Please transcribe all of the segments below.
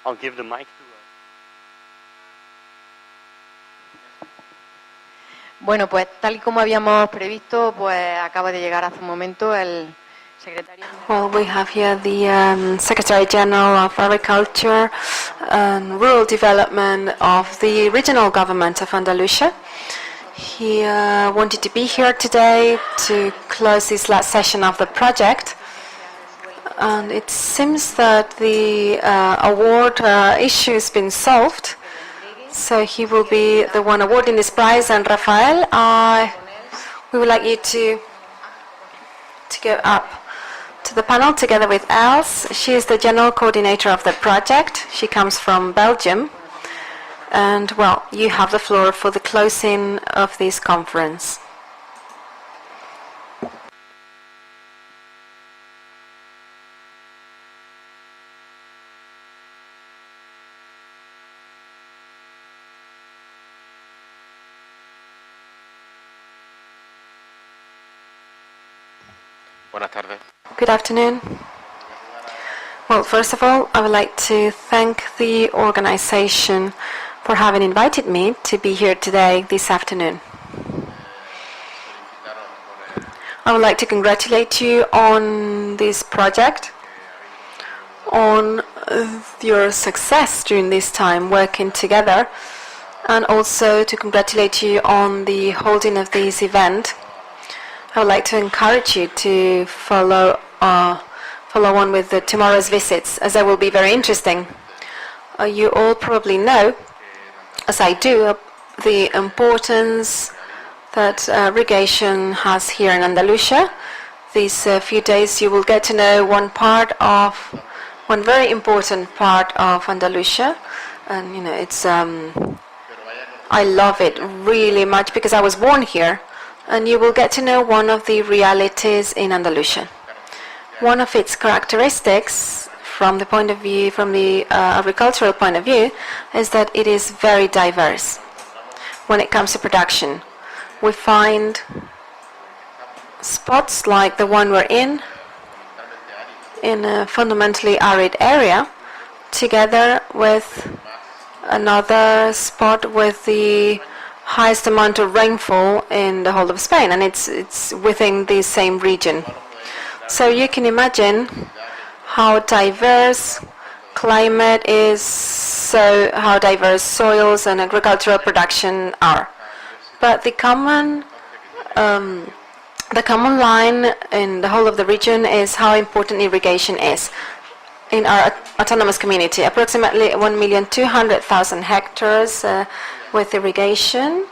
I'll give the mic to... Bueno, pues tal y como habíamos previsto, pues acaba de llegar hace un momento el secretario. Well, we have here the Secretary General of Agriculture and Rural Development of the Regional Government of Andalusia. He wanted to be here today to close this last session of the project. And it seems that the award issue has been solved. So he will be the one awarding this prize. And Rafael, we would like you to go up to the panel together with Els. She is the general coordinator of the project. She comes from Belgium. And, well, you have the floor for the closing of this conference. Buenas tardes. Good afternoon. Well, first of all, I would like to thank the organization for having invited me to be here today, this afternoon. I would like to congratulate you on this project, on your success during this time working together, and also to congratulate you on the holding of this event. I would like to encourage you to follow on with tomorrow's visits, as they will be very interesting. You all probably know, as I do, the importance that irrigation has here in Andalusia. These few days you will get to know one very important part of Andalusia, and you know it's I love it really much because I was born here, and you will get to know one of the realities in Andalusia. One of its characteristics from the agricultural point of view is that it is very diverse. When it comes to production, we find spots like the one we're in a fundamentally arid area, together with another spot with the highest amount of rainfall in the whole of Spain, and it's within the same region. So you can imagine how diverse climate is, so how diverse soils and agricultural production are. But the common line in the whole of the region is how important irrigation is. In our autonomous community, approximately 1,200,000 hectares with irrigation.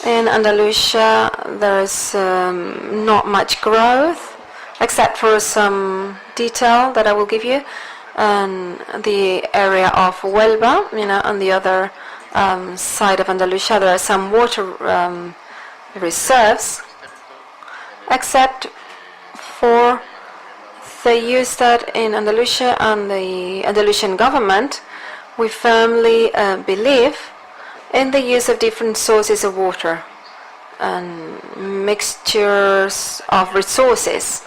In Andalusia, there is not much growth, except for some detail that I will give you. The area of Huelva, on the other side of Andalusia, there are some water reserves, except for the use that in Andalusia and the Andalusian government, we firmly believe in the use of different sources of water and mixtures of resources.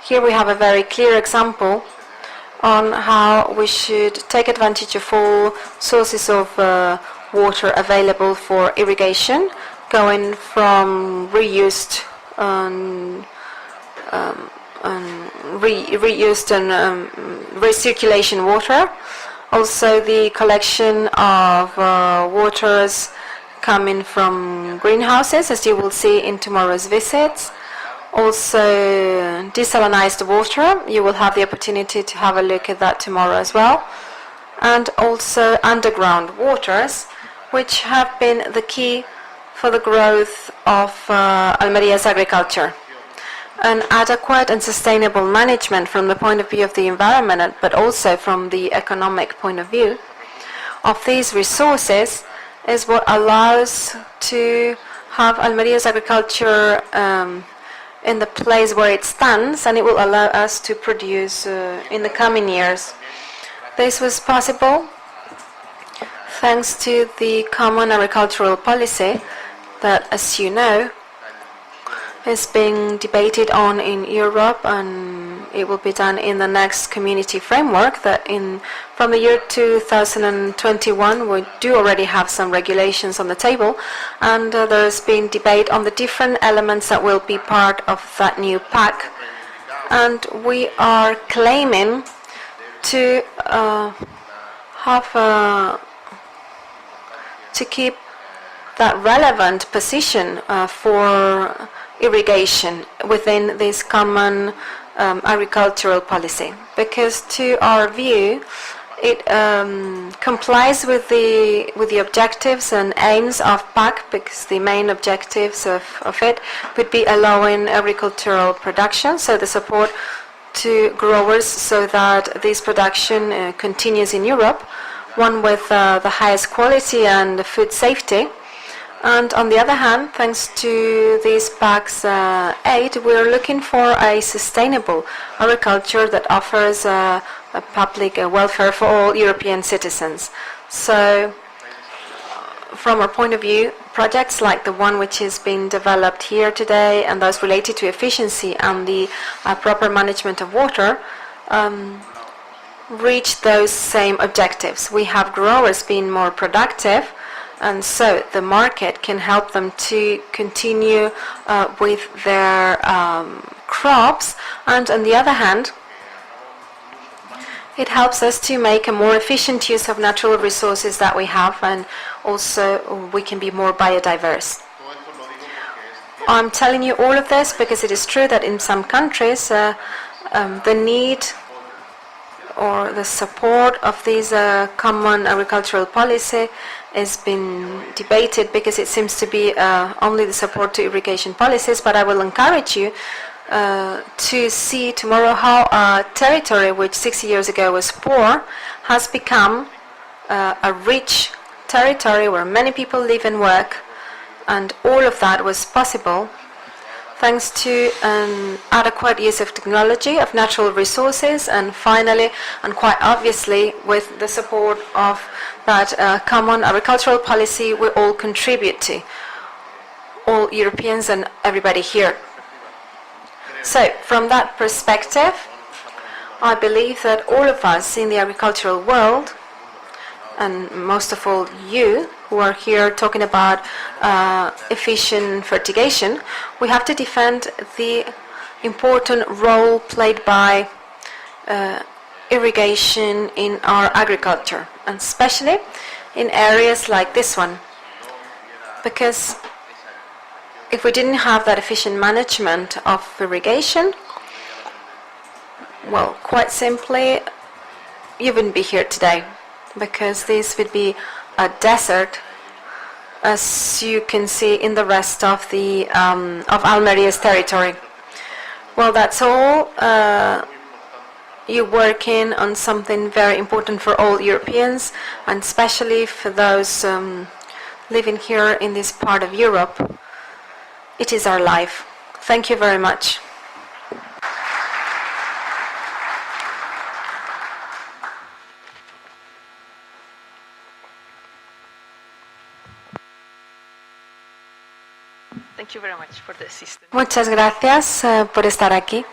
Here we have a very clear example on how we should take advantage of all sources of water available for irrigation, going from reused and recirculation water. Also the collection of waters coming from greenhouses, as you will see in tomorrow's visits. Also desalinized water, you will have the opportunity to have a look at that tomorrow as well. And also underground waters, which have been the key for the growth of Almeria's agriculture. An adequate and sustainable management from the point of view of the environment, but also from the economic point of view of these resources, is what allows to have Almeria's agriculture in the place where it stands, and it will allow us to produce in the coming years. This was possible thanks to the common agricultural policy that, as you know, is being debated on in Europe and it will be done in the next community framework that from the year 2021 we do already have some regulations on the table, and there's been debate on the different elements that will be part of that new pack. And we are claiming to to keep that relevant position for irrigation within this common agricultural policy, because to our view it complies with the objectives and aims of PAC, because the main objectives of it would be allowing agricultural production, so the support to growers so that this production continues in Europe, one with the highest quality and food safety. And on the other hand, thanks to this PAC's aid, we're looking for a sustainable agriculture that offers a public welfare for all European citizens. So, from our point of view, projects like the one which is being developed here today and those related to efficiency and the proper management of water reach those same objectives. We have growers being more productive, and so the market can help them to continue with their crops, and on the other hand, it helps us to make a more efficient use of natural resources that we have, and also we can be more biodiverse. I'm telling you all of this because it is true that in some countries the need or the support of this common agricultural policy has been debated, because it seems to be only the support to irrigation policies. But I will encourage you to see tomorrow how a territory which 60 years ago was poor has become a rich territory where many people live and work, and all of that was possible thanks to an adequate use of technology, of natural resources, and finally, and quite obviously, with the support of that common agricultural policy we all contribute to, all Europeans and everybody here. So, from that perspective, I believe that all of us in the agricultural world, and most of all you who are here talking about efficient fertigation, we have to defend the important role played by irrigation in our agriculture, and especially in areas like this one, because if we didn't have that efficient management of irrigation, well, quite simply, you wouldn't be here today, because this would be a desert, as you can see in the rest of the of Almeria's territory. Well, that's all. You're working on something very important for all Europeans, and especially for those living here in this part of Europe. It is our life. Thank you very much. Thank you very much for the assistance. Muchas gracias por estar aquí.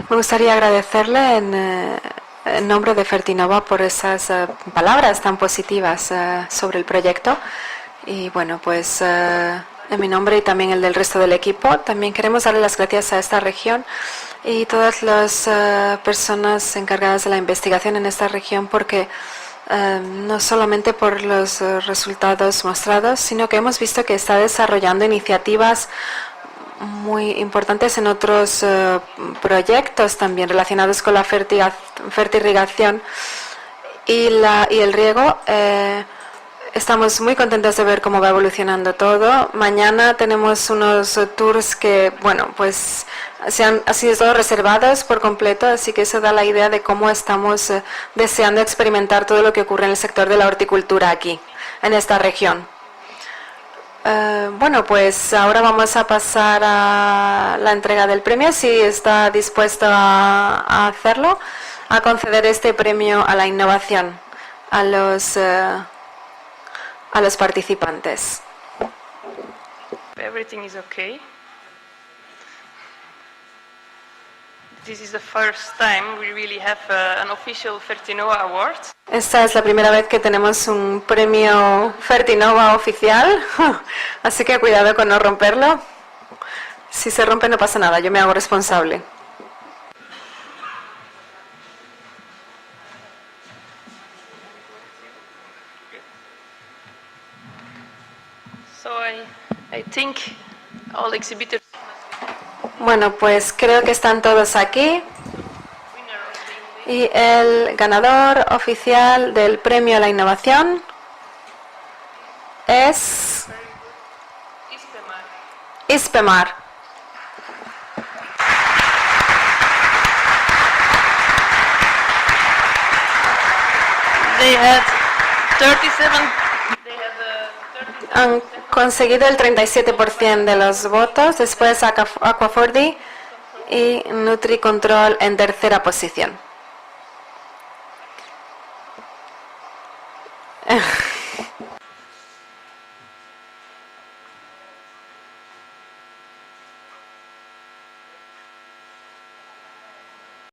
Me gustaría agradecerle en nombre de Fertinova por esas palabras tan positivas sobre el proyecto. Y bueno, pues en mi nombre y también el del resto del equipo, también queremos darle las gracias a esta región y todas las personas encargadas de la investigación en esta región, porque no solamente por los resultados mostrados, sino que hemos visto que está desarrollando iniciativas muy importantes en otros proyectos también relacionados con la fertirrigación y el riego. Estamos muy contentos de ver cómo va evolucionando todo. Mañana tenemos unos tours que, bueno, pues han sido todos reservados por completo, así que eso da la idea de cómo estamos deseando experimentar todo lo que ocurre en el sector de la horticultura aquí, en esta región. Bueno, pues ahora vamos a pasar a la entrega del premio, si está dispuesto a hacerlo, a conceder este premio a la innovación a los participantes. Everything is okay. This is the first time we really have an official Fertinova award. Esta es la primera vez que tenemos un premio Fertinova oficial, así que cuidado con no romperlo. Si se rompe no pasa nada, yo me hago responsable. So I think all exhibitors. Bueno, pues creo que están todos aquí. Y el ganador oficial del premio a la innovación es Ispemar. They had 37. Han conseguido el 37% de los votos, después Aquafordi y NutriControl en tercera posición.